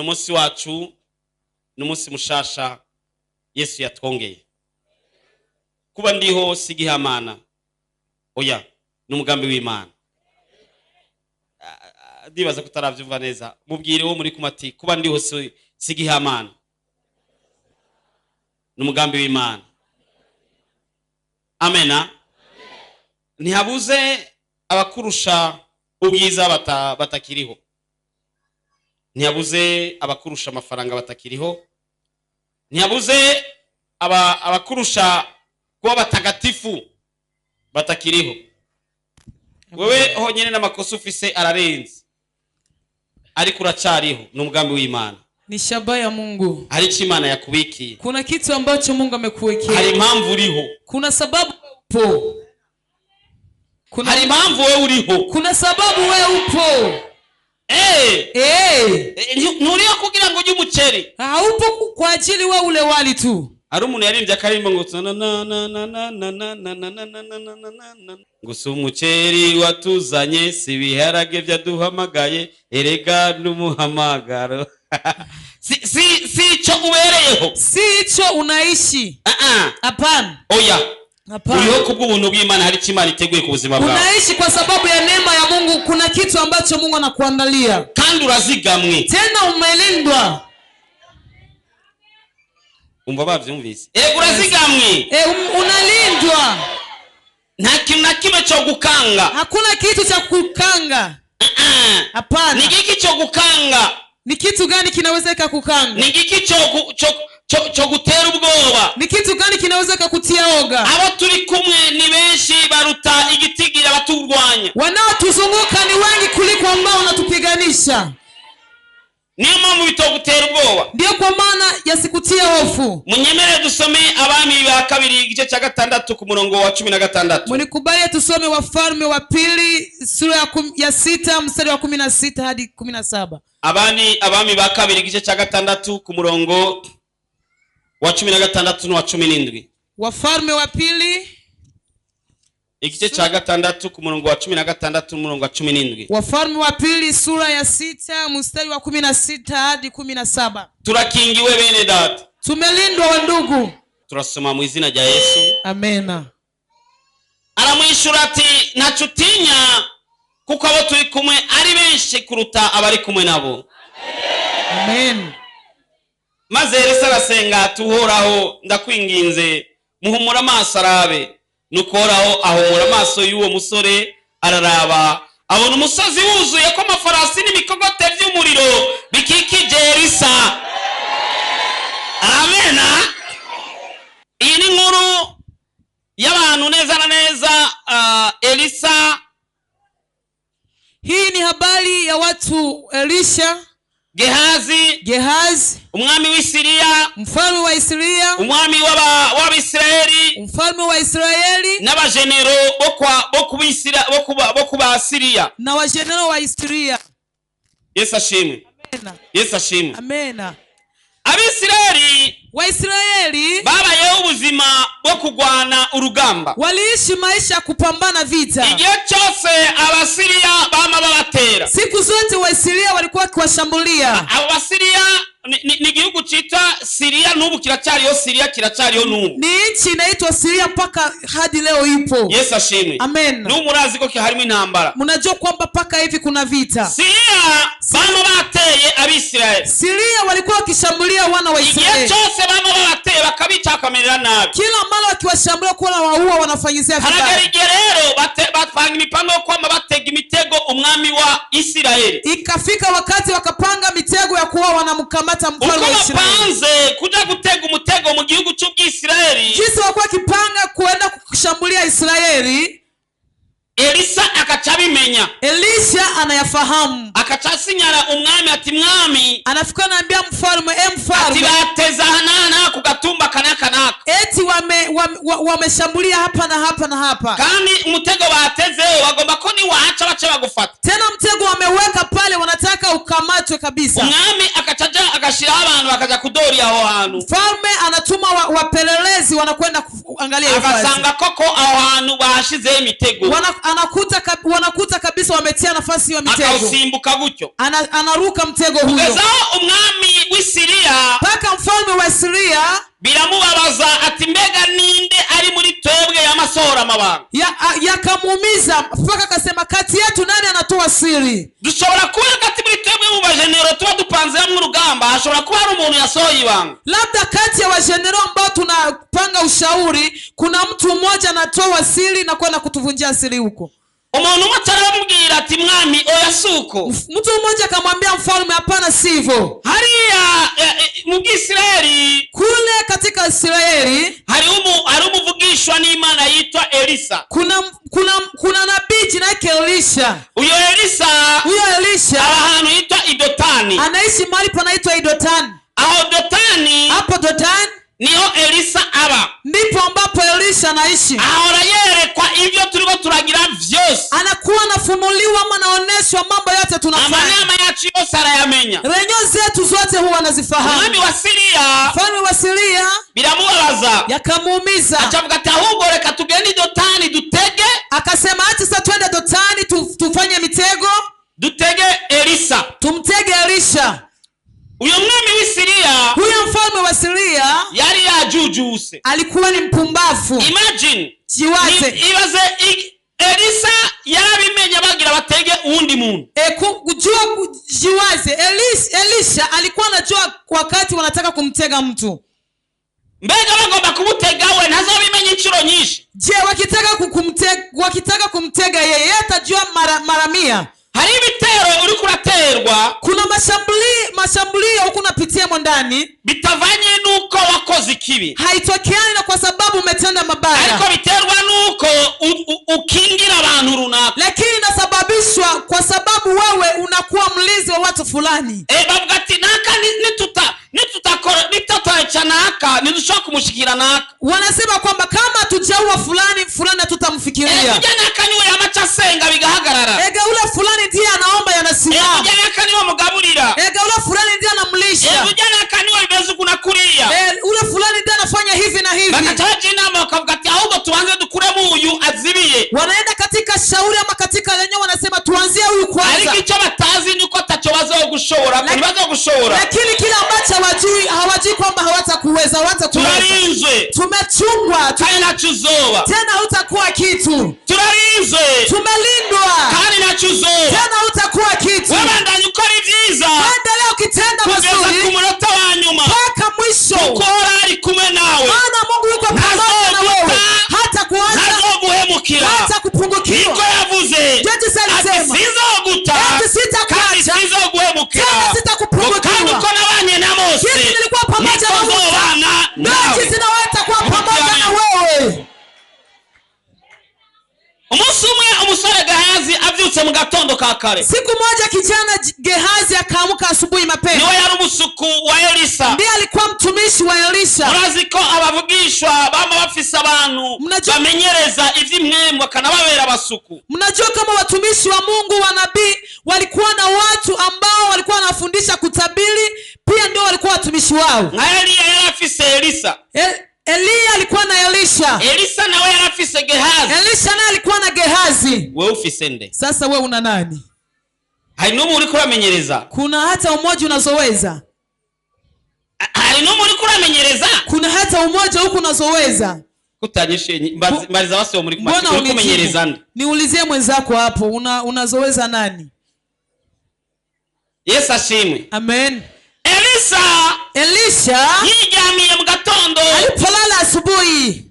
Numunsi wacu numunsi mushasha Yesu yatwongeye. Kuba ndiho sigihamana. Oya, n'umugambi w'Imana. Ndibaza kutaravyumva neza. Mubwire wo muri kumati kuba ndiho sigihamana. N'umugambi w'Imana. Amena. Ntihabuze abakurusha ubwiza batakiriho. Ntihabuze abakurusha amafaranga batakiriho. Ntihabuze abakurusha kuba batagatifu batakiriho. Wewe honyene n'amakosa ufise ararenze. Ariko uracariho n'umugambi w'Imana. Ni shaba ya Mungu. Hari ico Imana yakubikiye. Kuna kitu ambacho Mungu amekuwekea. Hari impamvu uriho. Kuna sababu upo. Hari impamvu wewe uriho. Kuna sababu wewe upo. Nturiyo kugira ngo ujye umuceri. Haupo kwa ajili wewe ule wali tu. Ari umuntu yarimbye akarimbo ngo gusa umuceri watuzanye si biharage byaduhamagaye erega n'umuhamagaro. Si cyo ubereyeho. Si cyo unaishi. Hapana. Oya. Uriho kubw'ubuntu bw'Imana hari icyo Imana iteguye ku buzima bwawe. Unaishi kwa sababu ya neema ya Mungu. Kuna kitu ambacho Mungu anakuandalia. Kandi urazigamwe. Tena umelindwa. Umva bavyumvise. Urazigamwe. Unalindwa. Nta kintu na kimwe cyo gukanga. Hakuna kitu cha kukanga. Hapana. Ni giki cyo gukanga? Ni kitu gani kinaweza kukanga? Ni giki cyo gutera ubwoba? Ni kitu gani kinaweza kukutia oga? Abo turi kumwe ni benshi baruta igitigira baturwanya. Wanaotuzunguka ni wengi kuliko ambao wanatupiganisha. Niyo mpamvu bitogutera ubwoba. Ndio kwa maana yasikutie hofu. Munyemere dusome Abami ba kabiri igice cya 6 ku murongo wa 16. Munikubali tusome Wafalme wa pili sura ya 6 mstari wa 16 hadi 17. Abami ba kabiri igice cya 6 ku murongo wa 16 no wa 17. Wafalme wa pili igice cya 6 ku murongo wa 16 n'umurongo wa 17. Wafalme wa pili sura ya 6 mstari wa 16 hadi 17. Turakingiwe bene data. Tumelindwa wa ndugu. Turasoma mu izina rya Yesu. Amena. Aramwishura ati ntacutinya kuko abo turi kumwe ari benshi kuruta abari kumwe nabo. Amen. Maze Elisa arasenga tuhoraho ndakwinginze muhumura amaso arabe. Nukoraho ahumura amaso y'uwo musore araraba abona umusozi wuzuye ko amafarasi n'imikogote by'umuriro bikikije Elisa. Amena. Iyi ni nkuru y'abantu neza na neza Elisa. Hii ni habari ya watu Elisha, Gehazi, umwami w'Isiriya, mfalme wa Isiriya, umwami w'Abisirayeli, mfalme wa Israeli, n'abajenero bo kuba Siriya, na wajenero wa Isiriya. Yesu ashimwe. Amena. Yesu ashimwe. Amena. Abisirayeli Waisraeli babayeho ubuzima bwo kugwana urugamba. Waliishi maisha ya kupambana vita. Igihe cyose Abasiriya bama babatera. Siku zote Waisraeli walikuwa wakiwashambulia. Abo Basiriya ni gihugu cita Syria n'ubu kiracyariyo Syria kiracyariyo n'ubu. Ni nchi inaitwa Syria paka hadi leo ipo. Yesu ashimwe. Amen. N'umurazi ko harimo intambara. Mnajua kwamba paka hivi kuna vita. Syria bama bateye Abisirayeli. Syria walikuwa wakishambulia wana wa Israeli. Igihe cyose bama bateye bakabica akamerera nabi. Kila mara wakiwashambulia kuna waua wanafanyizia vibaya. Haragerigerero bapanga imipango yo kwamba batega imitego umwami wa Isirayeli. Ikafika wakati wakapanga mitego ya kuwa wanamkamata mfalme wa Israeli. Upanze kuja gutega umutego mu gihugu cy'Ubwisirayeli. Jinsi wakuwa kipanga kuenda kushambulia Israeli. Elisa akacabimenya. Elisha anayafahamu. Akacasinyara umwami ati mwami. Anafika anaambia mfalme, mfalme. Ati bateza hanana ku gatumba kanaka. Eti wameshambulia hapa na hapa na hapa. Kandi umutego bateze wagomba ko ni waacha bace bagufata. Tena mtego wameweka pale wanataka ukamatwe kabisa. Umwami akacaja agashiraho abantu bakaja kudori aho hantu. Mfalme anatuma wapelelezi wanakwenda kuangalia hiyo fasi. Akasanga koko aho hantu bahashizeho imitego. Wanakuta kabisa wametia nafasi hiyo mitego. Akausimbuka gutyo. Anaruka mtego huyo. Kugezaho umwami w'Isiriya, paka mfalme wa Siria biramubabaza ati mbega ninde ari muri twebwe y'amasohora amabanga. Yakamuumiza mpaka akasema kati yetu nani anatoa siri? Dushobora kuba kati muri twebwe mu bajenero tuba dupanze hamwe urugamba, hashobora kuba hari umuntu yasohoye ibanga. Labda kati ya wajenero ambao tunapanga ushauri kuna mtu mmoja anatoa siri na kwenda kutuvunjia siri huko. Umuntu umwe aramubwira ati mwami oya suko. Mtu mmoja akamwambia mfalme hapana sivyo. Hariya mu Israeli, kule katika Israeli hari umuvugishwa n'Imana yitwa Elisa. Kuna nabii jina lake Elisha. Huyo Elisha ahantu yitwa Idotani. Anaishi mahali panaitwa Idotani. Aho Dotani, hapo Dotani niho Elisa aba. Ndipo ambapo Elisha anaishi. Ahora yerekwa ivyo turiko turagira vyose. Anakuwa anafunuliwa ama anaoneshwa mambo yote tunafanya. Amanyama yacu yose arayamenya. Renyo zetu zote huwa anazifahamu. Umwami wa Siria, mfalme wa Siria biramubabaza, yakamuumiza. acavuga ati ahubwo reka tugende Dotani dutege. Akasema ati sasa twende Dotani tufanye mitego. Dutege Elisa. Tumtege Elisha. Uyo mwami w'Isiria, huyo mfalme wa Siria yari yajujuse. Alikuwa ni mpumbavu. Imagine. Jiwaze. Ibaze Elisa yarabimenya bagira batege uwundi muntu. Jiwaze. Elisha alikuwa anajua wakati wanataka kumtega mtu. Mbega bagomba kumutega we ntazobimenya inshuro nyinshi. Je, wakitaka kumtega yeye atajua mara 100. Hari ibitero uri kuraterwa, kuna mashambulio huko unapitia ndani, bitavanye nuko wakoze ikibi. Haitokeani na kwa sababu umetenda mabaya. Ariko biterwa nuko ukingira abantu runaka. Lakini inasababishwa kwa sababu wewe unakuwa mlinzi wa watu fulani. Bavuga ati naka nitutaacha naka nidushoka kumushikira naka. Wanasema kwamba kama tujaua fulani tutamfikiria. Kujana kaniwe amachasenga bigahagarara. Ega ule fulani ndiye anaomba yanasimama. Kujana kaniwe mugaburira. Ega ule fulani ndiye anamlisha. Kujana kaniwe ibezu kunakuria. Ule fulani ndiye anafanya hivi na hivi. Bakataje inama bakavuga ati ahubwo tuanze dukuremo uyu azibiye. Wanaenda katika shauri ama katika lenyewe wanasema tuanzie huyu kwanza. Ariko icyo batazi niko tachobazo gushobora, bazo gushobora. Lakini kila ambacho hawajui kwamba hawatakuweza. Turarinzwe. Tumechungwa. Tena chuzoba. Tena hutakuwa kitu. Turarinzwe. Tumelindwa. Kana chuzoba. Tena hutakuwa kitu. Wabandanye ukora ivyiza. Endelea ukitenda mazuri. Kugeza ku munota wa nyuma. Mpaka mwisho. Ukora ari kumwe nawe. Maana Mungu yuko pamoja na wewe. Hata kuacha. Nazoguhemukira. Hata kupungukiwa. Niko yavuze. Jeje salisema. Sizoguta. Sitakuacha. Sizoguhemukira. Sitakupungukiwa. Kandi uko nabanye na Mose. Jinsi nilikuwa pamoja na Musa. Jinsi naweza kuwa pamoja na wewe. Umunsi umwe umusore Gehazi avyutse mu gatondo ka kare. Siku moja kijana Gehazi akaamka asubuhi mapema. Niwe yari umusuku wa Elisa. Ndiye alikuwa mtumishi wa Elisha. Muraziko abavugishwa bama bafise abantu bamenyereza ivy'imwemwe bakanababera abasuku. Mnajua kama watumishi wa Mungu wa nabii walikuwa na watu ambao walikuwa wanafundisha kutabiri, pia ndio walikuwa watumishi wao. Elia yari afise Elisa. Elia alikuwa na Elisha. Elisa nawe yari afise Gehazi. Elisha naye alikuwa na Gehazi. Wewe ufise nde? Sasa wewe una nani? Hari n'umuntu uri kuramenyereza. Kuna hata umoja unazoweza. Hari n'umuntu uri kuramenyereza. Kuna hata umoja huko unazoweza. Kutanyishe mbariza wase muri kumenyereza nde? Niulizie mwenzako hapo, unazoweza nani? Yesu ashimwe. Amen. Elisha yijamiye mu gatondo. Alipolala asubuhi.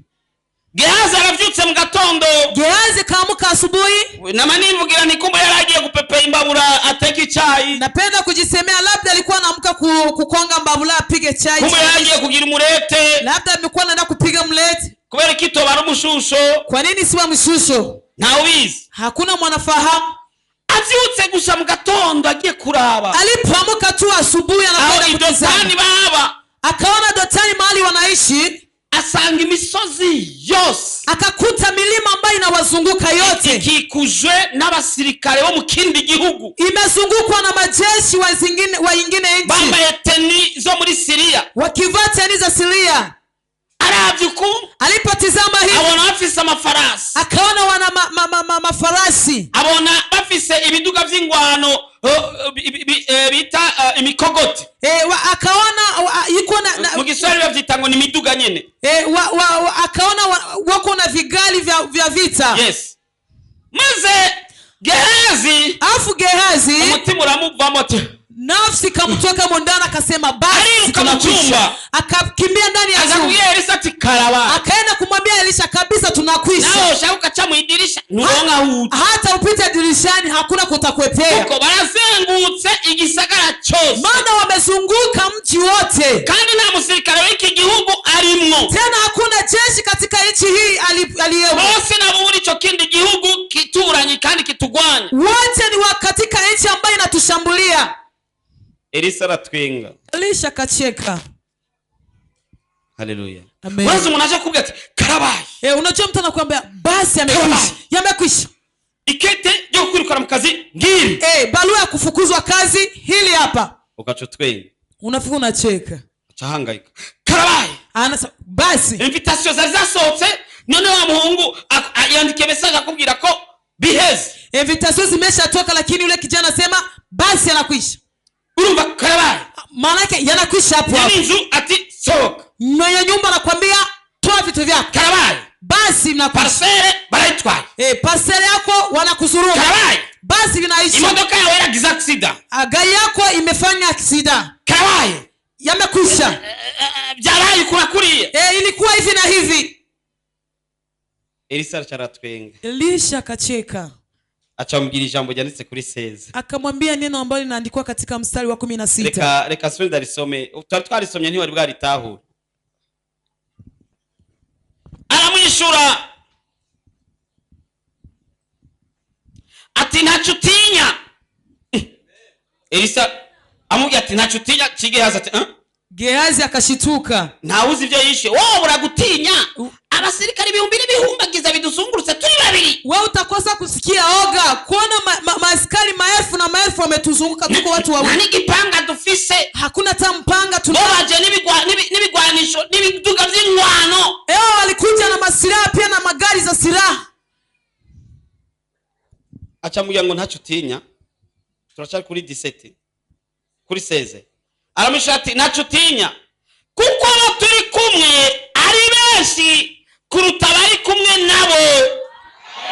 Gehazi aravyutse mu gatondo. Gehazi kaamka asubuhi. Na manivugira nikumba yaragiye kupepea imbabura ateke icyayi. Napenda kujisemea labda alikuwa anaamka kukonga mbabula apige chai. Kumbe yaragiye kugira umurete. Labda amekuwa anaenda kupiga mlete. Kubera kito bari umushusho. Kwa nini siwa mshusho? Na ubizi. Hakuna mwanafahamu. Avyutse gusa mu gatondo agiye kuraba. Alipoamka tu asubuhi anakwenda kutazama. Baba. Akaona Dotani mahali wanaishi. Asanga imisozi yose. akakuta milima ambayo inawazunguka yote ikikujwe n'abasirikare bo mu kindi gihugu, imezungukwa na majeshi wa ingine nchi bambaye teni zo muri Syria, wakivaa teni za Syria. Aravyuku alipotizama hivi abona bafise amafarasi, akaona wana mafarasi, abona bafise ibiduga vy'ingwano bita imikogoti, akaona yuko na mu Kiswahili bavyita ngo ni miduga nyene, akaona wako na vigali vya vita. Yes. Maze Gehazi, afu Gehazi umutima uramuvamo ati, nafsi kamtoka mondana, akasema basi tunakwisha. Akakimbia ndani ya chumba, akakuye Elisa ati karaba, akaenda kumwambia Elisha kabisa tunakwisha. Nao shauka cha muidirisha nuronga huti, hata upite dirishani hakuna kutakwepea. uko barazengutse igisagara cyose, maana wamezunguka mji wote, kandi nta musirikare w'iki gihugu arimwo, tena hakuna jeshi katika nchi hii aliyepo. bose nabo muri cyo kindi gihugu kituranye kandi kitugwanya, wote ni katika nchi ambayo inatushambulia. Elisa aratwenga, Elisha kacheka. Haleluya. Amen. Wazo mnaje kubwira ati karabaye, unajua mtu anakuambia basi yamekwisha. Ikete ryo kwirukana mu kazi ngiri, barua ya kufukuzwa kazi hili hapa. Ukachotwenga, unafikiri unacheka, achahangaika, karabaye anasema basi invitation zari zasohotse, none wa muhungu yandike message akubwira ko biheze, invitation zimeshatoka, lakini yule kijana anasema basi yanakwisha. Urumva karabaye maana yake yanakwisha hapo hapo. Ninzu ati soka, mwenye nyumba anakuambia toa vitu vyako, karabaye basi mnakwisha. Parcelle baraitwaye, parcelle yako wanakuzuruma, karabaye basi vinaisha. imodoka yawe yagize accident, gari yako imefanya accident, karabaye yamekwisha. Byaraye kuna kuriye, ilikuwa hivi na hivi. Elisa aratwenga, Elisha kacheka, acambira ijambo ryanditse kuri 16, akamwambia neno ambalo linaandikwa katika mstari wa 16. Reka swenda risome, twarisomye ntiwari bwaritahure. Aramwishura ati ntacutinya. Elisa amubwira ati ntacutinya. Gehazi ati Gehazi akashituka, ntawuzi ibyo yishe, wowe uragutinya abasirikari ibihumbi n'ibihumbagiza bidusungurutse turi babiri, wewe utakosa kusikia oga kuona maaskari maelfu na maelfu wametuzunguka, tuko watu wawili, nani kipanga dufise, hakuna hata mpanga tunaje n'ibigwanisho n'ibiduga by'ingwano, walikuja na masilaha pia na magari za silaha. acha mubwira ngo ntacutinya. Turachari kuri 17 kuri 16, aramishati ntacutinya kuko abo turi kumwe ari benshi kuruta bari kumwe nabo.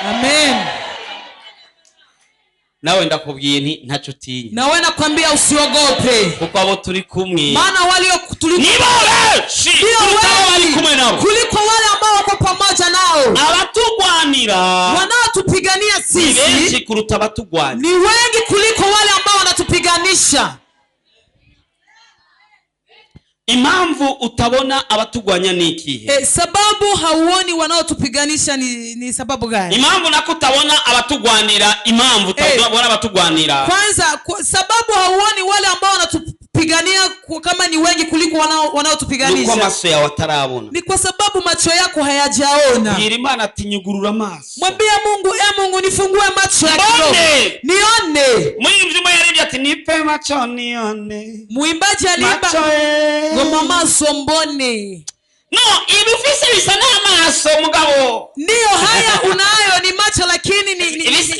Amen. Nawe ndakubwiye nti ntacutinya, nawe nakwambia usiogope, kuko abo turi kumwe, maana walio nibo benshi kuruta bari kumwe nabo, kuliko wale ambao wako pamoja nao. Abatugwanira, wanaotupigania sisi ni benshi kuruta abatugwanira, ni wengi kuliko wale ambao wanatupiganisha. Impamvu utabona abatugwanya ni ikihe? Sababu hauoni wanaotupiganisha ni sababu gani? Impamvu nako utabona abatugwanira, impamvu utabona abatugwanira, kwanza sababu hauoni wale ambao wanatupigania kama ni wengi kuliko wanaotupiganisha, nuko maso yawe atarabona, ni kwa sababu macho yako hayajaona. Bwira Imana ati nyugurura amaso, mwambie Mungu, Mungu nifungue macho ya kiroho nione. Mwimvimo yaribye ati nipe macho nione, muimbaji aliimba ngoma maso mbone. No, ibifise bisa n'amaso mugabo, ndio haya unayo ni macho, lakini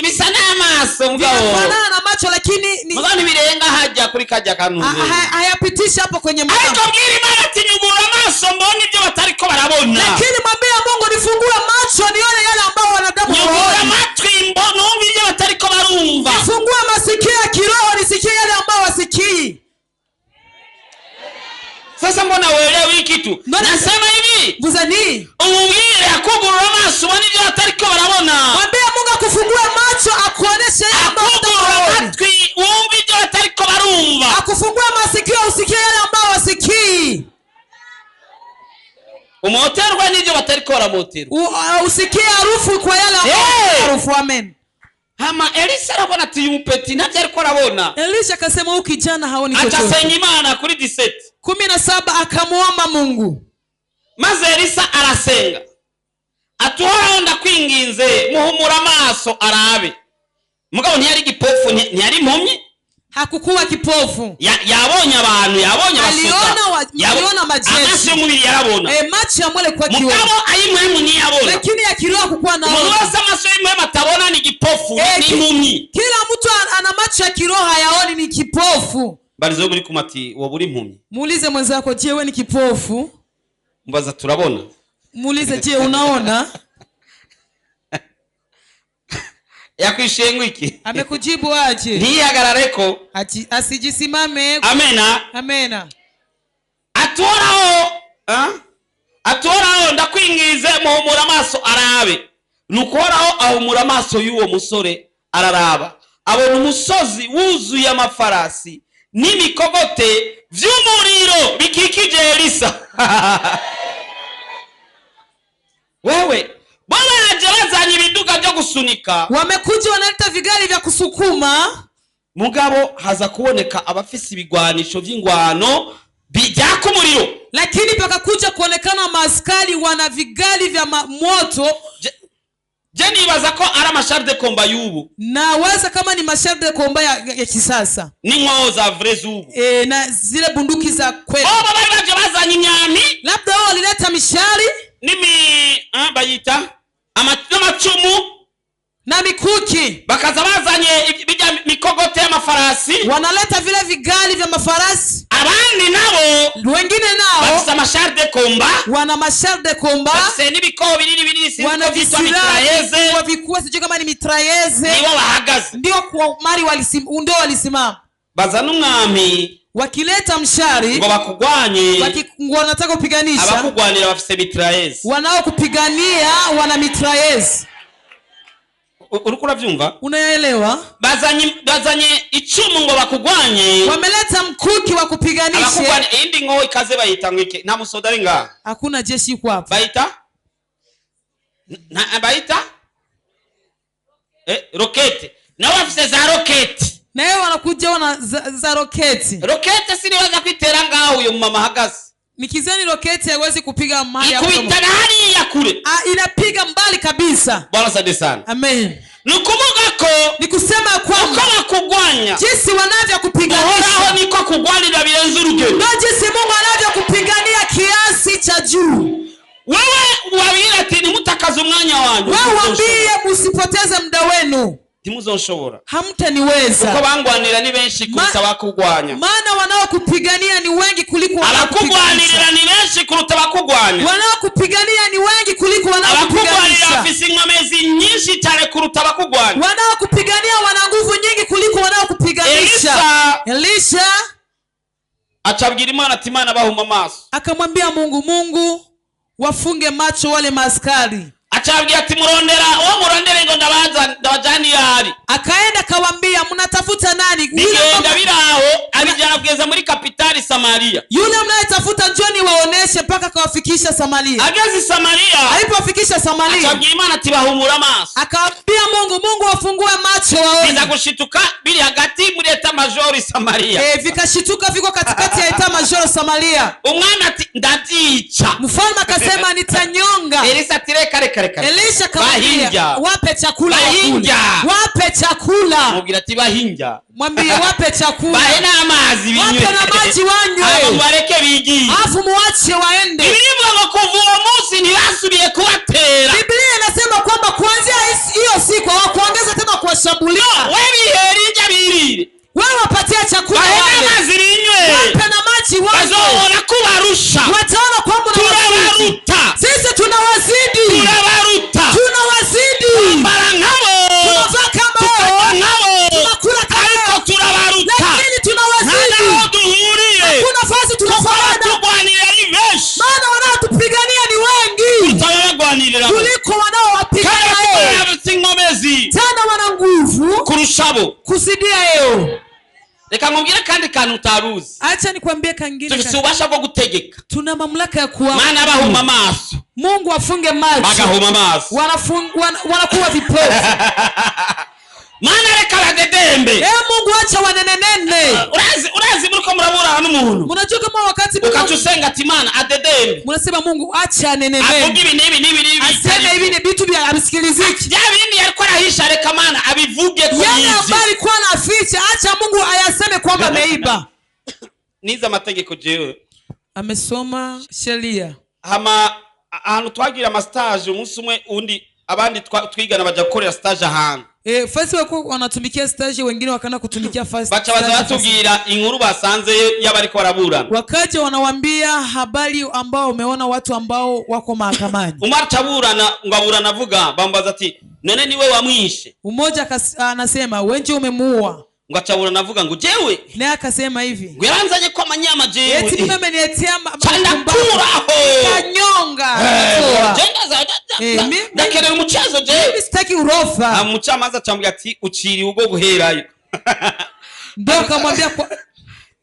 bisa n'amaso mugabo, fanana na macho lakini mugani birenga haja kuri kajya kanuze, hayapitisha hapo kwenye mdomo. Ariko bwira Imana ati nyugurura amaso mbone ibyo batariko barabona, lakini mwambie Mungu nifungue macho nione yale ambao wanadamu hawaoni, nyugurura amatwi mbone umve ibyo batariko barumva, nifungue masikio ya kiroho nisikie yale ambao wasikii. Sasa mbona uelewi hiki kitu? Nasema hivi, Buzani umubwire akugurura amaso ubone ibyo atariko barabona, mwambie Mungu akufungue macho akuoneshe amatwi wumve ibyo atariko barumva, akufungue masikio usikie yale ambao wasikii, umoterwa n'ibyo batariko baramoterwa, usikie harufu kwa yale ambao harufu. Amen. Hama Elisa arabona ati yumupeti ntabyo ariko arabona. Elisha akasema huyu kijana haoni chochote. Akasenga Imana kuri 17 akamuomba Mungu. Maze Elisa arasenga, atuho ndakwinginze muhumura amaso arabe. Mugabo ntiyari gipofu, ntiyari impumyi. Hakukuwa kipofu. Yabonye abantu, yabonye abasuka. Yabona majeshi. Amaso y'umubiri yarabona. Macho ya mwele kwa kiona. Mugabo ayimwemu ntiyabona. Lakini ya kiroho hakukuwa naona. Umuntu wese amaso y'umwemu atabona ni gipofu, ni impumyi. Kila mtu ana macho ya kiroho hayaoni, ni kipofu. Barizo muri kumati wowe uri impumyi. Muulize mwenzako, je, wewe ni kipofu? Mbaza turabona. Muulize, je, unaona? Yakwishiye ngwiki. Amekujibu aje? Ntihagarareko. Asijisimame. Amena. Amena. Atoraho ndakwingize muhumura amaso arabe. Nukoraho ahumura amaso y'uwo musore araraba. Abona umusozi wuzuye amafarasi n'imikogote vy'umuriro bikikije Elisa. Wewe baraje bazanye ibiduga byo gusunika. Wamekuja wanaleta vigali vya kusukuma. Mugabo haza kuboneka abafisi ibigwanisho vy'ingwano bijyaka umuriro. Lakini pakakuja kuonekana maaskari wana vigali vya moto. Je nibaza ko ari amashar de combat y'ubu. Na waza kama ni mashar de combat ya kisasa. Ni ngao za vrai z'ubu. Na zile bunduki za kweli. Baje bazanye imyami. Labda wao walileta mishari. Nimi bayita amacumu na mikuki. Bakaza bazanye bijya mikogote y'amafarasi. Wanaleta vile vigali vya mafarasi. Abandi nabo, wengine nao bafisa mashar de combat. Wana mashar de combat. Bafise nibiko binini wana vitwa mitrailleze. Wavikuwa sijui kama ni mitrailleze. Nibo bahagaze. Ndio kwa mari walisimama. Bazana umwami. Wakileta mshari ngo bakugwanye. Wanataka kupiganisha. Abakugwanira bafise mitrailleze. Wanao kupigania wana mitrailleze. Urukura vyumva? Unaelewa? Bazanye icumu ngo bakugwanye. Wameleta mkuki wa kupiganisha. Abakugwanye indi ngo ikaze bayita ngike. Nta musodari nga. Hakuna jeshi yuko hapa. Bayita? Bayita? Rokete. Na wafise za rokete. Na yeye wanakuja wana za roketi. Rokete si niweza kuitera ngaho uyo mama hagaze. Nikizani roketi haiwezi kupiga mahali hapo. Ikuita hali ya kule. Inapiga mbali kabisa. Bwana asante sana. Amen. Nukuvuga ko ni kusema kwamba kama kugwanya jinsi wanavyo kupiganisha aho niko kugwanira birenze urugero. Ndio jinsi Mungu anavyo kupigania kiasi cha juu. Wewe wabira ati nimutakaza umwanya wanyu. Wewe waambie msipoteze muda wenu. Timuzonshobora. Hamtaniweza. Kuko bangwanira ni benshi kuruta bakugwanya. Maana wanaokupigania ni wengi kuliko wanakugwanira ni benshi kuruta bakugwanya. Wanaokupigania ni wengi kuliko wanaokupiganisha. Abakugwanira afise inkomezi nyinshi cyane kuruta bakugwanya. Wanaokupigania wana nguvu nyingi kuliko wanaokupiganisha. Elisha acabwira Imana ati Imana bahuma amaso. Akamwambia Mungu wafunge macho wale maaskari. Acabwira ati murondera ngo ndabajani yari. Akaenda kawaambia mnatafuta nani? Nigenda biraho abijana kugeza muri kapitali Samaria. Yule mnayetafuta njoni waoneshe mpaka kawafikisha Samaria. Agezi Samaria. Alipofikisha Samaria. Acabwira Imana ati bahumura amaso. Akaambia Mungu wafungue macho waone. Biza gushituka biri hagati muri eta major Samaria. Vikashituka viko katikati ya eta major Samaria. Umwana ati ndaticha. Mfalme akasema nitanyonga. Elisa tireka. Elisha akamwambia wape chakula wakule. Wape chakula. Mubwira ati bahinja. Mwambie wape chakula. Bahe na amazi binywe. Wape na maji wanywe. Abo bareke bigi. Afu muache waende. Biblia ngo kuva uwo munsi ntibasubiye kubatera. Biblia inasema kwamba kuanzia hiyo siku hawakuongeza tena kuwashambulia. Wewe biherija birire. Wewe wapatia chakula wale. Bahe na mazi binywe. Wape na maji wanywe. Bazohora kubarusha. Wataona kwamba tunawaruta. Sisi tunawazidi. Mbara nkabo. Tunavaa kama nkabo. Tunakula kama. Ariko turabaruta. Lakini tunawazidi. Nanaho duhuriye. Hakuna fasi tunafanana. Tugwanira ari benshi. Maana wanaotupigania ni wengi. Tutabagwanirira. Kuliko wanaowapigania. Tena wana nguvu kurushabo. Kuzidia yeo. Reka ngubwire kandi kantu utaruzi. Acha nikwambie kangine. Tufise ubasha bwo gutegeka. Tuna mamlaka ya kuamuru. Maana bahuma amaso. Mungu afunge macho. Bagahuma amaso. Wanakuwa vipofu. Maana reka badedembe. Mungu acha wanenenene. Urazi muriko murabura n'umuntu. Mnajua kama wakati ukacusenga ati Imana adedembe. Mnasema Mungu acha nenene. Avuga ibi. Aseme hivi ni vitu vya hasikiliziki. Bya bindi yalikuwa anahisha reka Mana abivuge ko Yale yizi. ambayo alikuwa anaficha acha Mungu ayaseme kwamba ameiba. Niza amategeko jewe. Amesoma sheria. Hama ahantu twagira ama stage umunsi umwe undi abandi twigana baje gukorera stage ahantu. First wako wanatumikia stage, wengine wakaenda kutumikia first. Bacha bazatubwira inkuru basanze y'abariko baraburana. Wakaje wanawambia habari ambao umeona watu ambao wako mahakamani. Umar chaburana ngaburana avuga bambaza ati none niwe wamwishe. Umoja anasema wenje umemuua. Ngachaburana avuga ngo jewe. Naye akasema hivi. Ngo yaranzanye kwa manyama jewe. Eti mimi niletea kanyonga. Jenga za ndakere umuchezo jewe. Mimi sitaki urofa. Amuchamaza chambya ati uciri ugo guherayo. Ndio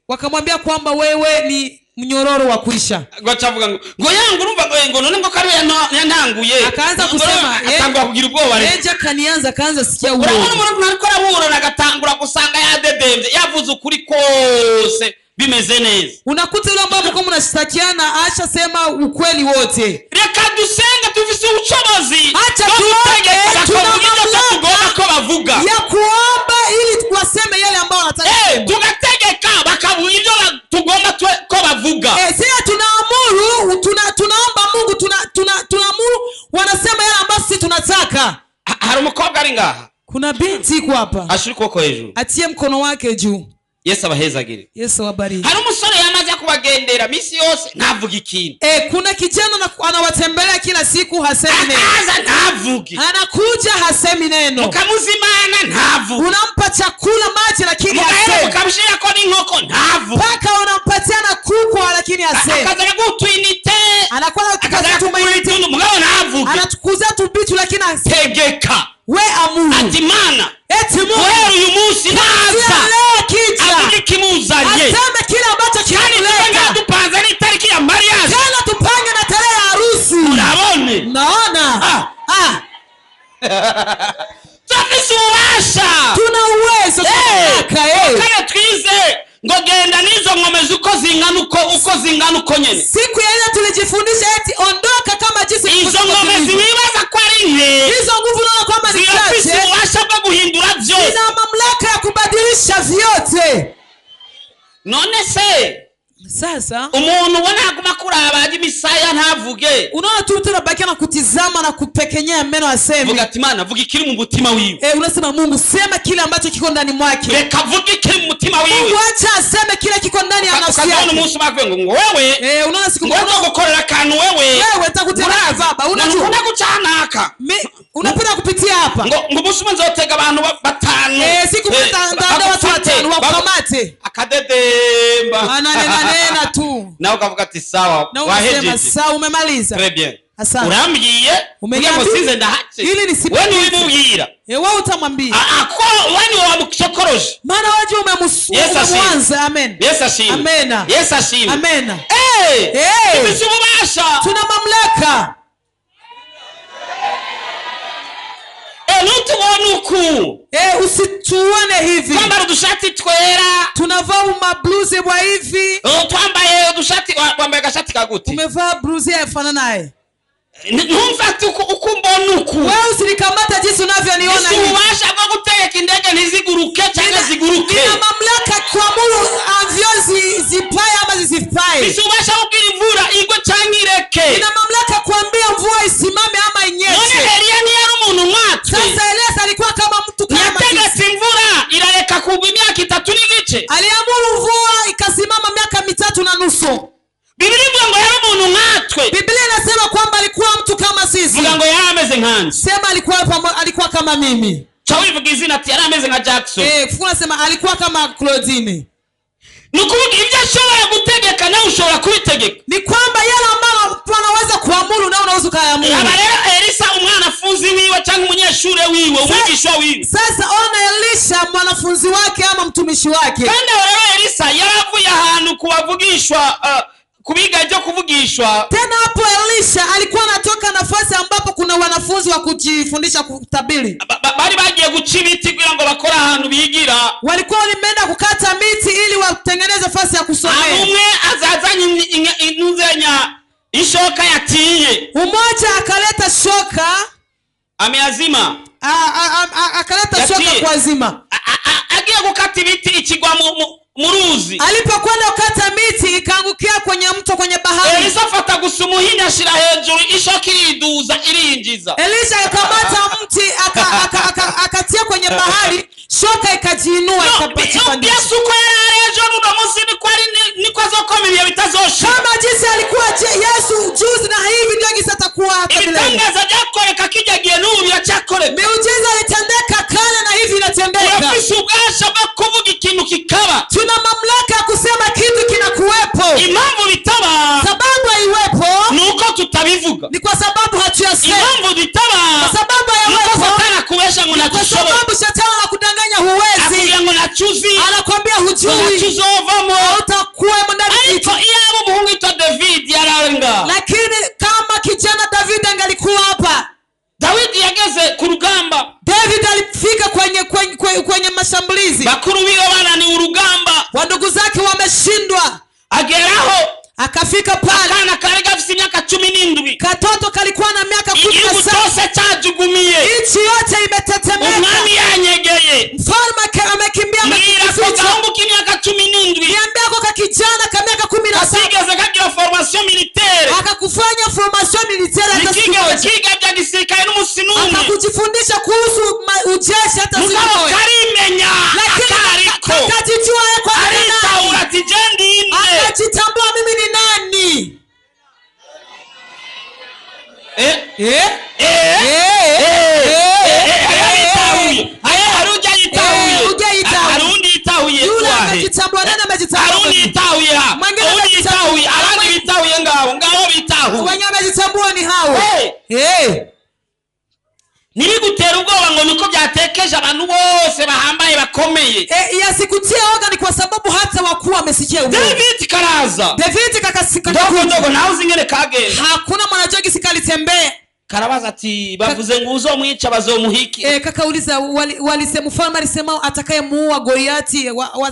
wakamwambia kwamba wewe ni mnyororo wa kuisha. Gochavuga ngo yangu urumva ngo none ngo kare yantanguye. Akaanza kusema atangwa kugira ubwoba rero. Eje kanianza kaanza sikia uoga. Urabona umuntu ariko arabura nagatangura gusanga yadedemvye yavuze ukuri kose bimeze neza. Unakuta yule ambaye mko mnashtakiana acha sema ukweli wote. Reka dusenga tufise ubucobozi. Acha tuombe tugomba ko bavuga. Ya kuomba ili tuwaseme yale ambao wanataka. Tugategeka bakavuga ibyo tugomba ko bavuga. Sisi tunaamuru tunaomba Mungu tunaamuru wanasema yale ambao sisi tunataka. Hari umukobwa ari ngaha. Kuna binti iko hapa. Ashuri koko hejuru. Atie mkono wake juu. Yesu abahezagire. Yesu awabariki. Hari umusore yamaze kubagendera misi yose ntavuga ikintu. Kuna kijana anawatembelea kila siku hasemi neno. Akaza ntavugi. Anakuja hasemi neno. Ukamuzimana ntavugi. Unampa chakula maji lakini hasemi. Ukamshia ko n'inkoko ntavugi. Paka unampatia na kuku lakini hasemi. Akaza gutuinite. Anakuwa tumainite mugabo ntavugi. Anatukuza tubitu lakini hasemi. Tegeka. We amuru. Ati Mana. Eti Mungu. Wewe uyu munsi naza. Avuga kimuzanye. Aseme kile ambacho kinaleta. Tupanze ni tariki ya mariage. Tena tupange na tarehe ya harusi. Unabone? Naona. Tufise ubasha. Tuna uwezo kare twize ngo genda nizo ngomezi uko zingana uko nyene. Siku ya leo tulijifundisha eti ondoka kama jinsi izo ngomezi wibaza ko ari nke. Hizo nguvu naona kwamba ni chache. Tufise ubasha bwo guhindura byose. Ina mamlaka ya kubadilisha vyote. None se sasa umuntu ubona aguma kuraba imisaya ntavuge. Unaona tu tunabaki na kutizama na kupekenyea meno aseme. Vuga ati Mana vuga ikiri mu mutima wiwe. Unasema Mungu sema kile ambacho kiko ndani mwake. Reka vuga ikiri mu mutima wiwe. Mungu acha aseme kile kiko ndani ya nafsi yake. Ukaona umunsi bakwe ngo wewe. Unaona siku moja gukorera kantu wewe nitakutenda baba. Unajua kucanaka. Unapenda kupitia hapa. Ngo umunsi mwanzo utega abantu batanu. Siku ndanda watu watanu wakamate. Akadedemba. Ananena tu. Na ukavuga ati sawa wahejeje. Sawa umemaliza. Très bien. Asante. Urambwiye umesize ndahace. Ili nisipite. Wewe wibubwira. Wewe utamwambia. Kwa wewe wamukshokoroje. Maana waje umemwanza. Amen. Yesu ashimwe. Amena. Yesu ashimwe. Amena. Tufise ububasha. Tuna mamlaka. Nutubona uku. Usituone hivi. Twambara udushati twera. Tunavaa mabluze bwa hivi. Twambaye udushati wambaye gashati kaguti. Umevaa bluze yafanana naye. Numva uku mbona uku. Wewe usinikamata jinsi unavyoniona hivi. Ubasha bwo gutegeka indege ntiziguruke cyangwa ziguruke. Nina mamlaka kuamuru avion zipaye ama zisipaye. Ubasha kugira imvura igwe cyangwa ireke. Nina mamlaka kuambia mvua isimame ama inyeshe. None Elia ni yari umuntu mwatwe. Sasa Elia alikuwa kama mtu kama yategetse imvura irareka kugwa imyaka 3 n'igice. Aliamuru mvua ikasimama miaka 3.5. Biblia ivuga ngo yari umuntu mwatwe. Biblia inasema kwamba alikuwa mtu kama sisi. Vuga ngo yari ameze nkanje. Sema alikuwa kama mimi. Chawivuga izina ati yari ameze nka Jackson. Funa sema alikuwa kama Claudine. Nukuvuga ibyo ashobora gutegeka nawe ushobora kubitegeka. Ni kwamba yale ambayo anaweza kuamuru na unaweza kuamuru. Aba rero Elisa umwanafunzi wiwe cyangwa umunyeshure wiwe umwigisha wiwe. Sasa ona Elisha mwanafunzi wake ama mtumishi wake. Kandi rero Elisa yaravuye ahantu kubavugishwa kubiga byo kuvugishwa. Tena hapo Elisha alikuwa anatoka nafasi ambapo kuna wanafunzi wa kujifundisha kutabiri. Bari bagiye guca ibiti kugira ngo bakora ahantu bigira. Walikuwa wameenda kukata miti ili watengeneze nafasi ya kusomea. Umwe azazanye inuzenya ishoka yatiye. Umoja akaleta shoka ameazima akaleta shoka kwa azima. Agiye gukata ibiti ikigwa mu ruzi. Alipokwenda kukata miti ikaangukia kwenye mto, kwenye bahari. Elisa afata gusa umuhini ashira hejuru, ishoka iriduza irinjiza. Elisha akamata mti akatia kwenye bahari, shoka ikajiinua ikapanda. Yesu ko yarejo no munsi niko azokoma ibihe bitazosha. Kama jinsi alikuwa Yesu juzi na hivi ndio gisatakuwa hata milele. Ibitangaza byakoreka kijagiye n'ubu biracyakoreka. Miujiza ilitendeka kale na hivi inatendeka. Urafise ubwasha bwo kuvuga ikintu kikaba. Tuna mamlaka ya kusema kitu kinakuwepo. Impamvu bitaba, sababu haiwepo, nuko tutabivuga. ni kwa sababu hatuyasema. Impamvu bitaba, kwa sababu haiwepo, nuko Satani kuwesha ngo natushoboye. Kwa sababu Shetani anakudanganya huwezi. Akubwira ngo nachuzi, anakuambia hujui, tuzovamo, utakuwa ndani kitu. Iyabo muhungu ito David yararenga. Lakini kama kijana David angalikuwa hapa, David yageze ku rugamba. David alifika kwenye mashambulizi. Bakuru biwe bana ni urugamba. Wandugu zake wameshindwa. Ageraho akafika pale. Akana kale gafite imyaka 17. Katoto kalikuwa na miaka 17. Igihugu cyose cyajugumiye. Nchi yote imetetemeka. Umwami yanyegeye. Mfalme amekimbia amekificha. Mungu kimyaka 17. Niambia kwa kijana kama miaka 17. Asigeze kagira formation militaire. Akakufanya formation militaire hata siku moja. Kiga bya gisirikare n'umusinumwe. Akakujifundisha kuhusu ujeshi hata siku moja. Karimenya akariko. Akajijua kwa nani? Atijendi. Akajitambua mimi ni nani? Nibigutera ubwoba ngo niko byatekeje abantu bose bahambaye bakomeye. Yasikutia oga ni kwa sababu hata wakuu wamesikia ubwoba. David karaza. David kakasika ndogo naho zingene kagenda. Hakuna mwanajogi sikalitembea. Karabaza ati bavuze ngo uzomwica bazomuhiki. Kakauliza walisema mfalme alisema atakayemuua Goliati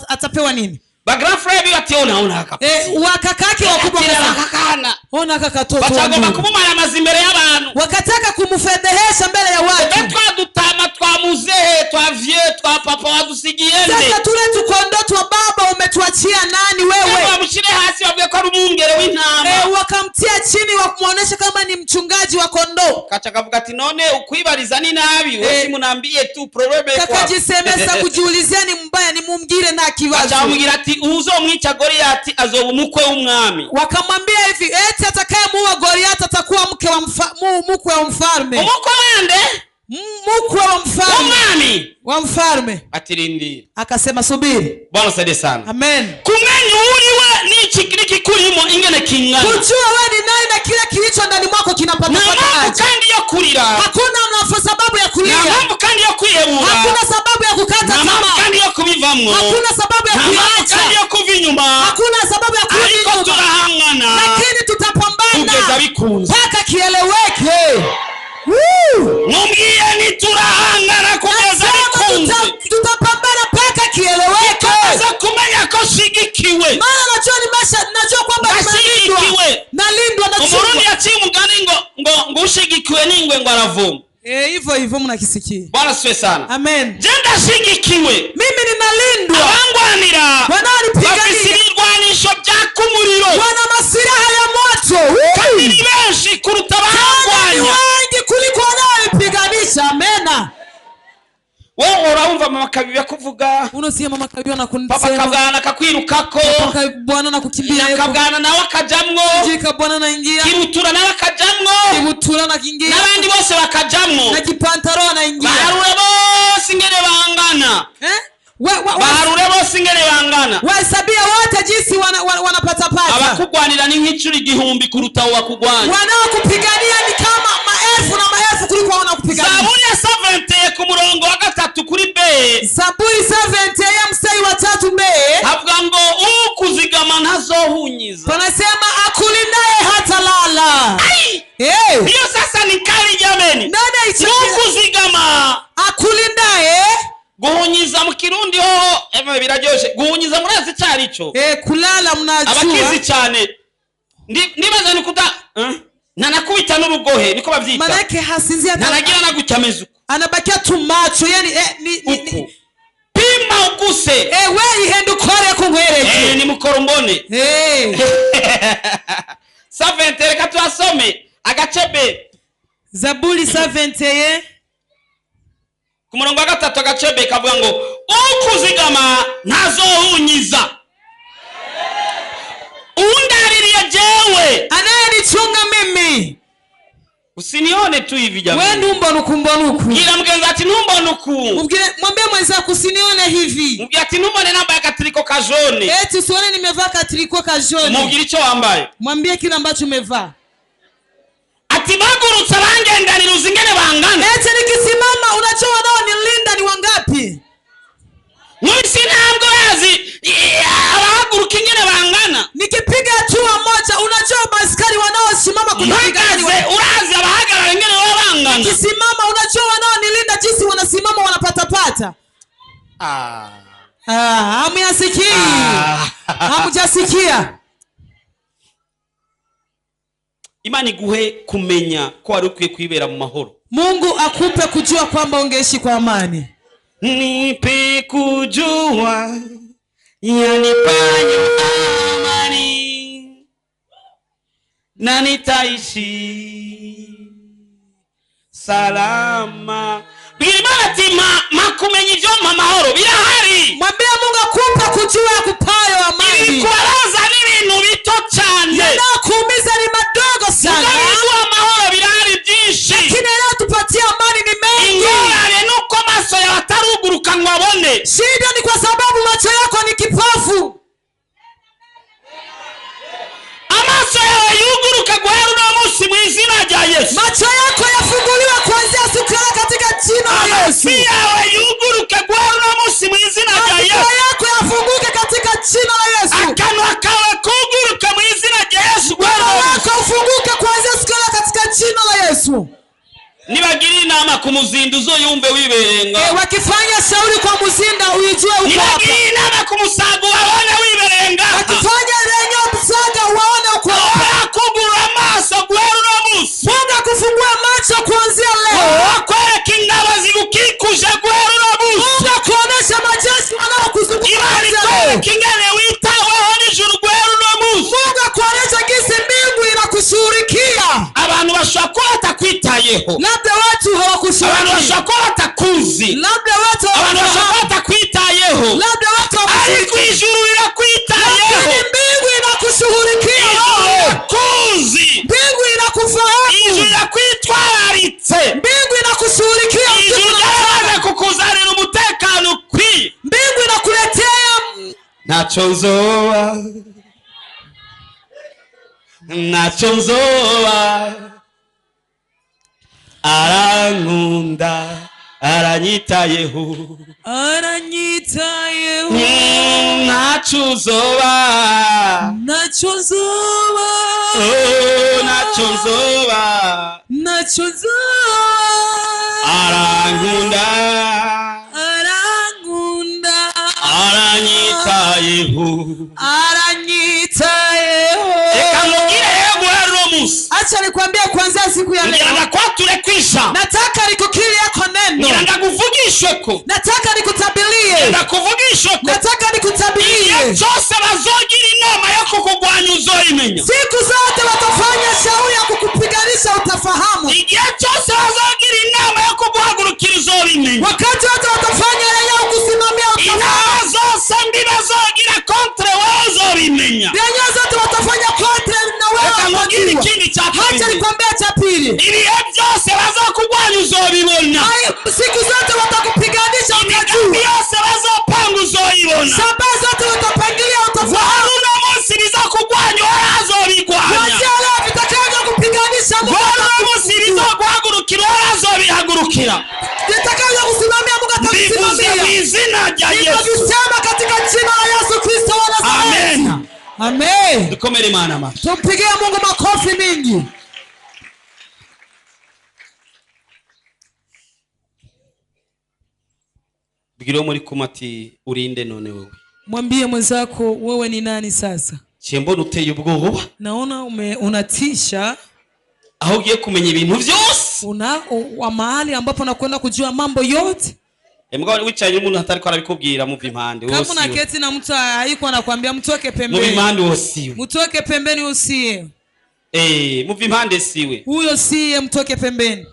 atapewa nini? Bagra Fred ationa haka. Wakakake wakubwa kakana. Ona kakatoto. Batagomba kumumara mazimbere y'abantu. Wakataka kumfedhehesha mbele ya watu. Betwa dutama twa muzehe twa vie twa papa wadusigiende. Sasa tule tukondo twa baba umetuachia nani wewe? Wamushire hasi wavuye ko rumungere w'intama. Wakamtia chini wamuonesha kama ni mchungaji wa kondoo. Kacha kavuga ati none ukwibariza ni nabi wewe munambie tu probleme kwa. Kakajisemesa kujiulizia ni mbaya ni mumgire na kibazo. Achamugira ati uzomwica Goliati azoba umukwe w'umwami. Wakamwambia hivi eti atakayemuua Goliati atakuwa mke wa mkwe wa mfalme. Umukwe wande? Mkwe wa mfalme. Umwami wa mfalme. Atirindi. Akasema subiri. Bwana saide sana. Amen. Kumenya uriwe ni kikurimo ingene kingana. Kujua wewe ni nani na kile kilicho ndani mwako kinapata aje. Kandi yo kurira. Hakuna sababu ya kulia. Na kandi yo kwiyebura. Hakuna sababu ya kukata tamaa. Na kandi yo kubivamwo. Hakuna sababu ya kuacha. Kandi yo kuvinyuma. Hakuna sababu ya kurudi nyuma. Ariko turahangana. Lakini tutapambana. Kugeza bikunze. Mpaka kieleweke. Numbie ni turahangana kugeza bikunze. Tutapambana mpaka kieleweke. Kaza kumenya ko shigikiwe. Maana najua kwamba nalindwa na chungwa. Umurundi yaciye umugani ngo ushigikiwe n'ingwe ngo aravuma. Hivyo mnakisikia. Bwana siwe sana. Amen. Jenda shigikiwe. Mimi ninalindwa. Abangwanira. Wananipigania. Bafisirwanishwa byakumuriro. Wana masiraha ya moto. Kandi ni benshi kuruta abangwanya. Wengi kuliko wanaoipiganisha. Amena. Wewe uraumva mama Kabibi kuvuga. Unasikia mama Kabibi anakunisema. Papa Kabwana kakwirukako. Papa Bwana nakukimbia yeye. Kabwana nawe akajamwo. Jika Bwana naingia. Kibutura nawe akajamwo. Kibutura nakingia. Nabandi bose bakajamwo. Na kipantaro anaingia. Barure bose ingene bangana. Barure bose ingene bangana. Wahesabia wote jinsi wanapata pata. Abakugwanira ni nk'icuri igihumbi kuruta wakugwanya. Wanaokupigania ni kama maelfu na maelfu kuliko wanakupigania. Zaburi ya 70 ku murongo wa 3 kuri B. Zaburi 70 ya mstari wa 3 B. Havuga ngo ukuzigama ntazohunyiza. Panasema akulindaye hata lala. Hiyo sasa ni kali jameni. Ukuzigama akulindaye. Guhunyiza mu Kirundi ho biraryoshe. Guhunyiza murazi cyari cyo. Kulala mnajua. Abakizi cyane. Nibaza ni kuta nanakubita n'urugohe niko bavyita manake hasinzia nanagira nagucameza uko anabakia tu macho yani pima uguse we ihenda ukore kunkwereje ni mukoro mbone Savente reka tuasome agacebe Zaburi 71 ku murongo wa 3 agacebe kavuga ngo ukuzigama ntazohunyiza undaririye jewe anayenichunga mimi. Usinione tu hivi jamani. Wewe ndumbona ukumbonuku. Ngira mgenzi ati ntumbona uku. Mwambie mwenzako usinione hivi. Mubwira ati ntumbone nambaye katriko ka jaune. Eti usione nimevaa katriko ka jaune. Mubwira ico wambaye. Mwambie kile ambacho umevaa. Ati bagurutse bangendanira uzingene bangana. Eti nikisimama unachoa nao nilinda ni wangapi? Mwisi ntabwo yazi abahaguruka ingene bangana. Nikipiga hatua moja unachoa maskari wanaosimama kunipigani. Urazi abahagarara ingene bangana. Nikisimama unachoa nao nilinda jinsi wanasimama wanapatapata. Hamuyasikia. Hamujasikia. Imani guhe kumenya ko wari ukwiye kwibera mu mahoro. Mungu akupe kujua kwamba ungeishi kwa amani. Nipe kujua yanipanyo amani na nitaishi salama. Bilimati makumenya ivyo mu mahoro birahari. Mwambie Mungu akupe kujua kupayo amani. Ibikwaza n'ibintu bito cyane. Yanakuumiza ni madogo sana. Kujua mahoro birahari byinshi. Lakini leo tupatie amani ni mengi. Ingorane nuko maso ya wataruguruka ngo abone. Shida ni kwa sababu macho yako ni kipofu. Amaso yawe yuguruka guhera uno munsi mu izina rya Yesu. Macho yako yafunguliwe kuanzia siku leo katika jina la Yesu. Amaso yawe yuguruka guhera uno munsi mu izina rya Yesu. Macho yako yafunguke katika jina la Yesu. Akanwa kawe kuguruka mu izina rya Yesu. Moyo wako ufunguke kuanzia siku leo katika jina la Yesu. Nibagiri inama ku muzinduzo yumve wiberenga. Wakifanya shauri kwa muzinda uijue uko hapa. Nibagiri inama ku musago waone wiberenga. Wakifanya renyo msaga waone uko hapa. Kugura amaso guhera uno munsi. Mungu akufungua macho kuanzia leo. Akwereka ingabo zigukikuje guhera uno munsi. Mungu akuonesha majeshi wanaokuzunguka kuanzia leo. Kingene witaweho n'ijuru guhera uno munsi. Mungu akuonesha jinsi mbingu inakushughulikia. Abantu bashobora kuba batakwitayeho. Labda watu hawakushughulikia. Abantu bashobora kuba batakuzi. Labda watu batakwitayeho. Labda watu ariko ijuru rirakwitayeho. Lakini mbingu inakushughulikia. Kuzi. Mbingu inakufahamu. Ijuru rirakwitwararitse. Mbingu inakushughulikia. Ijuru riraza kukuzanira umutekano ukwiye. Mbingu inakuletea ntacyo nzoba. Ntacyo nzoba. Arankunda aranyitayeho. Aranyitayeho. Ntacyo nzoba. Ntacyo nzoba. Ntacyo nzoba. Ntacyo nzoba. Arankunda arankunda aranyitayeho. Aranyitayeho. Reka mubwire yego Romus. Acha nikwambie kuanzia siku ya leo. Ngira kwature kwisha. Nataka nikukiri yako neno. Ngira ndakuvugishwe ko. Nataka nikutabilie. Ndakuvugishwe ko. Nataka nikutabilie. Cyose bazogira inama yo kukugwanya uzoyimenya. Siku zote watafanya shauri ya kukupiganisha utafahamu. Igihe cyose bazogira inama yo kuguhagurukira uzobimenya. Wakati wote watafanya yeye kusimamia utafahamu. Inama zose ndi bazogira contre wewe uzobimenya. Yenye zote watafanya contre na wewe. Kamugiri ikindi cha pili. Acha nikwambia cha pili. Ibihe byose bazokugwanya uzobibona. Siku zote watakupiganisha utajua. Byose bazopanga uzoyibona. Sababu zote watapangilia utafahamu. Uno munsi bizokugwanya warazobigwanya. Kuanzia leo vitakaje kupiganisha Mungu. Uno munsi bizoguhagurukira warazobihagurukira. Vitakaje kusimamia Mungu atakusimamia. Mu izina rya Yesu. Tunasema katika jina la Yesu Kristo wa Nazareti. Amen. Amen. Dukomere Imana amaso. Tumpigie Mungu makofi mingi. Bigiro muri kumati urinde none wewe. Mwambie mwenzako wewe ni nani sasa? Chembona uteye ubwoba? Naona unatisha. aho ugiye kumenya ibintu byose, wa mahali ambapo nakwenda kujua mambo yote. Mbwa wicaye umuntu hatari ko arabikubwira muva impande wose. Kama unaketi na mtu haiko anakuambia mtoke pembeni. Muva impande wose. Mtoke pembeni usiye. Muva impande siwe. Huyo siye, mtoke pembeni.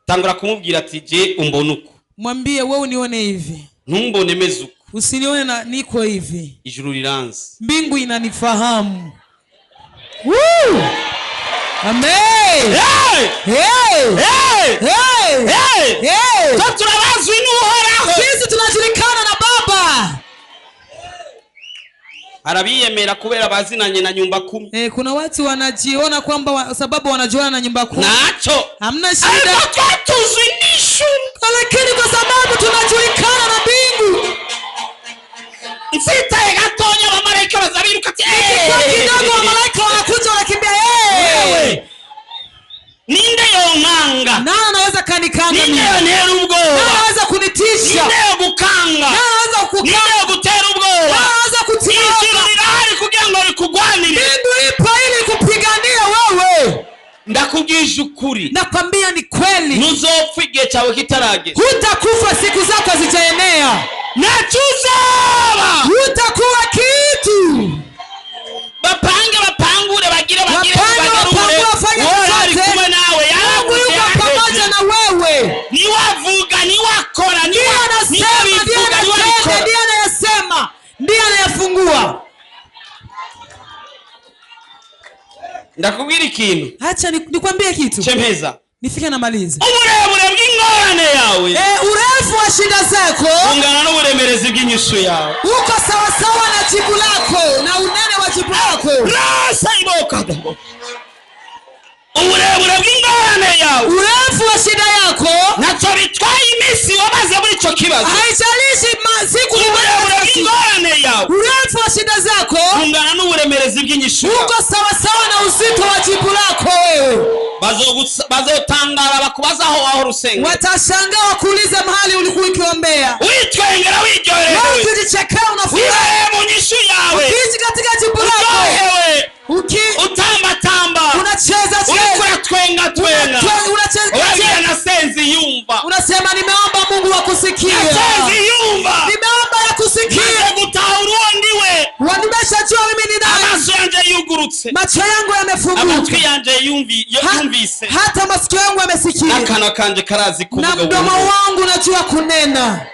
Tangura kumubwira ati je umbona uko. Mwambie wewe unione hivi. Ntumbone meze uko. Usinione na niko hivi. Ijuru liranze. Mbingu inanifahamu. Woo! Amen. Hey! Hey! Hey! Hey! Hey! Hey! Tunarazwi n'uhoraho. Sisi tunajulikana na Baba. Arabiyemera kubera bazinanye na nyumba 10. Kuna watu wanajiona kwamba sababu wanajuana na nyumba 10. Nacho. Hamna shida. Tuzinishu. Lakini kwa sababu tunajulikana na mbingu. Msita egatonya wa malaika wazabiruka ati. Kidogo wa malaika wanakuja wanakimbia. Wewe. Ninde yonganga? Nani anaweza kanikanga mimi? Ninde yonera ubwoba? Nani anaweza kunitisha? Ninde yogukanga? Nani anaweza kukanga? Ninde yogutera ubwoba? Nani anaweza kutia? Ijuru lirahari kugira ngo likugwanire. Mbingu ipo ili kupigania wewe. Ndakubwije ukuri. Nakwambia ni kweli. Ntuzopfa igihe cyawe kitaragera. Hutakufa siku zako hazijaenea. Nachuzaba. Hutakuwa kitu. Bapangure bagire wafanye kumwe nawe yuko pamoja na wewe. Niwavuga niwakora ndiye anayasema ndiye anayafungua. Ndakubwira ikintu. Acha nikwambie kitu. Chemeza. Nifike na maliza. Uburebure bw'ingorane yawe. Urefu wa shida zako ungana n'uburemerezi bw'inyishu yawe. Uko sawa sawa na jibu lako na unene wa jibu lako. Rasa iboka. Uburebure bw'ingorane yawe. Urefu wa shida yako nacho bitwaye imisi wamaze muri ico kibazo. Haijalishi siku uburebure bw'ingorane yawe. Urefu wa shida zako ungana n'uburemerezi bw'inyishu yawe. Uko sawa sawa na uzito wa jibu lako wewe. Bazotangara bakubazaho aho rusenga. Watashangaa wakuulize mahali ulikuwa ukiombea. Witwengera wiryohewe. Ukijichekea unafurahi mu nyishu yawe. Ukiji katika jibu lako. Utamba. Unacheza twenga. Unacheza na senzi yumva. Unasema nimeomba Mungu akusikie. Senzi yumva. Nimeomba yakusikie. Gutahura ndiwe. Nimeshajua mimi ni nani. Amaso yanje yugurutse. Macho yangu yamefunguka. Amatwi yanje yumvise. Hata masikio yangu yamesikia. Akana kanje karazi kuvuga. Na mdomo wangu najua kunena.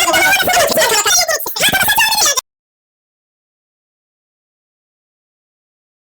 Shobora